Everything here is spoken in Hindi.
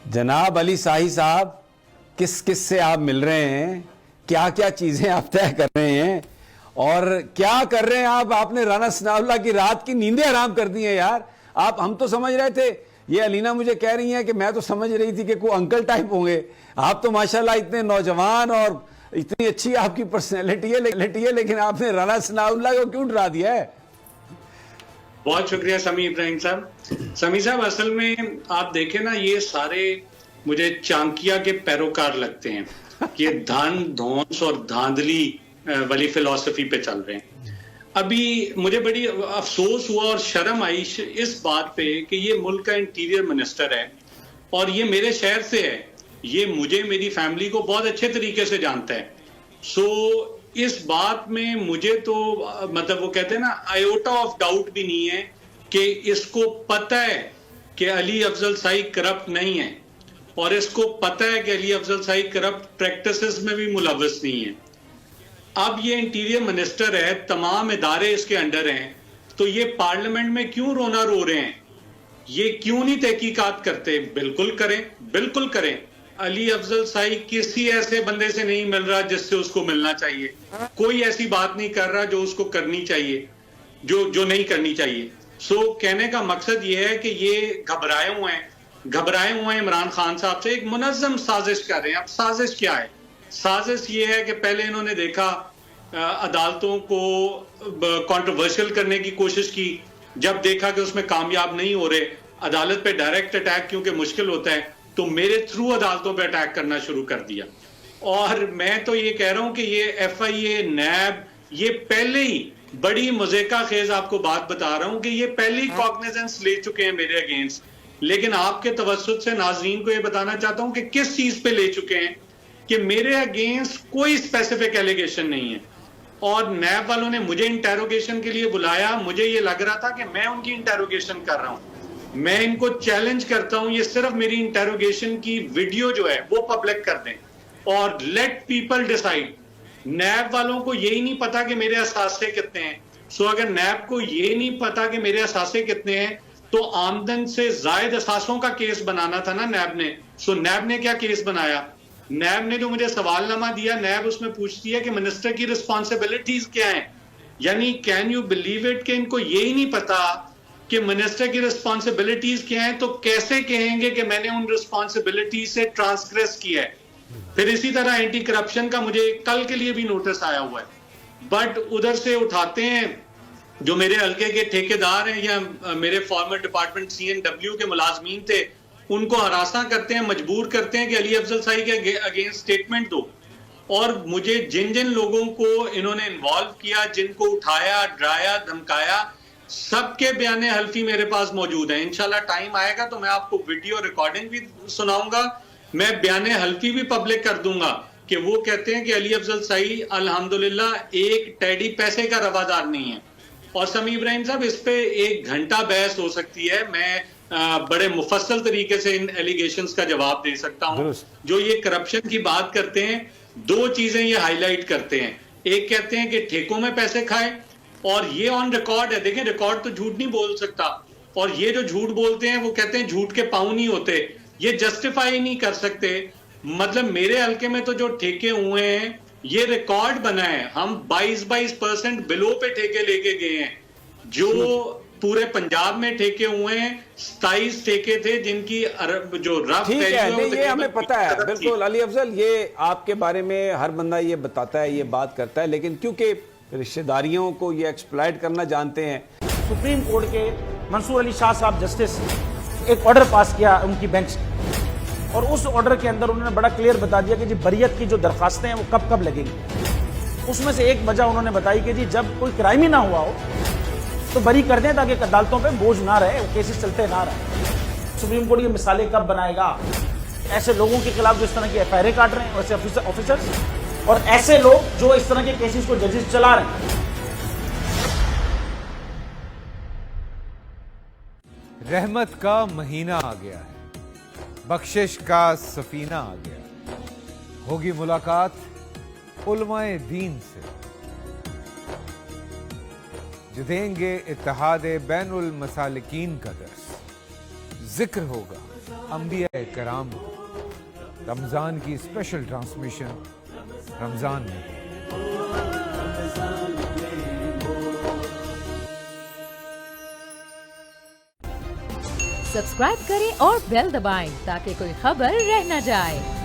जनाब अली शाही साहब, किस किस से आप मिल रहे हैं, क्या क्या चीजें आप तय कर रहे हैं और क्या कर रहे हैं आप? आपने राना सनाउल्लाह की रात की नींदें हराम कर दी हैं यार। आप, हम तो समझ रहे थे, ये अलीना मुझे कह रही हैं कि मैं तो समझ रही थी कि कोई अंकल टाइप होंगे। आप तो माशाल्लाह इतने नौजवान और इतनी अच्छी आपकी पर्सनैलिटी है, लेकिन आपने राना सनाउल्लाह को क्यों डरा दिया है? बहुत शुक्रिया समी इब्राहिम साहब। समी साहब, असल में आप देखें ना, ये सारे मुझे चांकिया के पैरोकार लगते हैं। ये धन धौंस और धांधली वाली फिलॉसफी पे चल रहे हैं। अभी मुझे बड़ी अफसोस हुआ और शर्म आई इस बात पे कि ये मुल्क का इंटीरियर मिनिस्टर है और ये मेरे शहर से है। ये मुझे, मेरी फैमिली को बहुत अच्छे तरीके से जानता है। सो इस बात में मुझे तो मतलब वो कहते हैं ना, आयोटा ऑफ डाउट भी नहीं है कि इसको पता है कि अली अफजल शाही करप्ट नहीं है और इसको पता है कि अली अफजल शाही करप्ट प्रैक्टिसेस में भी मुलव्वस नहीं है। अब ये इंटीरियर मिनिस्टर है, तमाम इदारे इसके अंडर हैं, तो ये पार्लियामेंट में क्यों रोना रो रहे हैं? ये क्यों नहीं तहकीकात करते? बिल्कुल करें, बिल्कुल करें। अली अफजल शाही किसी ऐसे बंदे से नहीं मिल रहा जिससे उसको मिलना चाहिए। कोई ऐसी बात नहीं कर रहा जो उसको करनी चाहिए, जो नहीं करनी चाहिए। सो कहने का मकसद ये है कि ये घबराए हुए हैं इमरान खान साहब से। एक मुनज़्ज़म साजिश कर रहे हैं। अब साजिश क्या है? साजिश ये है कि पहले इन्होंने देखा अदालतों को कंट्रोवर्शियल करने की कोशिश की। जब देखा कि उसमें कामयाब नहीं हो रहे, अदालत पे डायरेक्ट अटैक क्योंकि मुश्किल होता है, तो मेरे थ्रू अदालतों पे अटैक करना शुरू कर दिया। और मैं तो ये कह रहा हूं कि ये FIA, नैब, ये पहले ही बड़ी मजेका खेज आपको बात बता रहा हूं कि ये पहले ही कॉग्निजेंस ले चुके हैं मेरे अगेंस्ट। लेकिन आपके तवज्जुह से नाजरीन को ये बताना चाहता हूं कि किस चीज पे ले चुके हैं, कि मेरे अगेंस्ट कोई स्पेसिफिक एलिगेशन नहीं है। और नैब वालों ने मुझे इंटेरोगेशन के लिए बुलाया। मुझे ये लग रहा था कि मैं उनकी इंटेरोगेशन कर रहा हूं। मैं इनको चैलेंज करता हूं, ये सिर्फ मेरी इंटेरोगेशन की वीडियो जो है वो पब्लिक कर दें और लेट पीपल डिसाइड। नैब वालों को यही नहीं पता कि मेरे असासे कितने हैं। सो अगर नैब को ये नहीं पता कि मेरे असासे कितने हैं, तो आमदन से जायद असासों का केस बनाना था ना नैब ने। सो नैब ने क्या केस बनाया? नैब ने जो मुझे सवालनामा दिया, नैब उसमें पूछती है कि मिनिस्टर की रिस्पॉन्सिबिलिटीज क्या हैं। यानी कैन यू बिलीव इट कि इनको यही नहीं पता कि मिनिस्टर की रिस्पॉन्सिबिलिटीज क्या हैं, तो कैसे कहेंगे कि मैंने उन रिस्पॉन्सिबिलिटीज से ट्रांसग्रेस किया है। फिर इसी तरह एंटी करप्शन का मुझे कल के लिए भी नोटिस आया हुआ है, बट उधर से उठाते हैं जो मेरे हल्के के ठेकेदार हैं या मेरे फॉर्मर डिपार्टमेंट CNW के मुलाजमीन थे, उनको हरासा करते हैं, मजबूर करते हैं कि अली अफजल शाही के अगेंस्ट स्टेटमेंट दो। और मुझे जिन जिन लोगों को इन्होंने इन्वॉल्व किया, जिनको उठाया, डराया, धमकाया, सबके बयाने हल्फी मेरे पास मौजूद है। इंशाल्लाह टाइम आएगा तो मैं आपको वीडियो रिकॉर्डिंग भी सुनाऊंगा। मैं बयाने हल्फी भी पब्लिक कर दूंगा कि वो कहते हैं कि अली अफजल शाही अल्हम्दुलिल्लाह एक टेडी पैसे का रवादार नहीं है। और समी इब्राहिम साहब, इस पे 1 घंटा बहस हो सकती है। मैं बड़े मुफस्सल तरीके से इन एलिगेशंस का जवाब दे सकता हूं। जो ये करप्शन की बात करते हैं, 2 चीजें ये हाईलाइट करते हैं। एक कहते हैं कि ठेकों में पैसे खाए, और ये ऑन रिकॉर्ड है। देखें, रिकॉर्ड तो झूठ नहीं बोल सकता। और ये जो झूठ बोलते हैं वो कहते हैं झूठ के पांव नहीं होते, ये जस्टिफाई नहीं कर सकते। मतलब मेरे हल्के में तो जो ठेके हुए हैं, ये रिकॉर्ड बना है। हम 22% बिलो पे ठेके लेके गए हैं। जो पूरे पंजाब में ठेके हुए हैं, 27 ठेके थे जिनकी जो रफ ठीक है, ये हमें पता है बिल्कुल। अली अफजल, ये आपके बारे में हर बंदा ये बताता है, ये बात करता है, लेकिन क्योंकि रिश्तेदारियों को ये एक्सप्लॉइट करना जानते हैं। सुप्रीम कोर्ट के मंसूर अली शाह साहब जस्टिस एक ऑर्डर पास किया उनकी बेंच, और उस ऑर्डर के अंदर उन्होंने बड़ा क्लियर बता दिया कि जी बरियत की जो दरखास्तें हैं वो कब कब लगेंगी। उसमें से एक वजह उन्होंने बताई कि जी जब कोई क्राइम ही ना हुआ हो तो बरी कर दें, ताकि अदालतों पे बोझ ना रहे, वो केसेस चलते ना रहे। सुप्रीम कोर्ट ये मिसालें कब बनाएगा? ऐसे लोगों के खिलाफ जो इस तरह की FIR काट रहे हैं, वैसे ऑफिसर्स, और ऐसे लोग जो इस तरह के केसेस को जजेस चला रहे हैं। रहमत का महीना आ गया है, बख्शिश का सफीना आ गया। होगी मुलाकात उलमाए दीन से, जो देंगे इत्तेहाद बैनुल मसालिकीन का दर्स। जिक्र होगा अंबिया कराम रमजान की स्पेशल ट्रांसमिशन रमजान में। सब्सक्राइब करें और बेल दबाएं ताकि कोई खबर रह न जाए।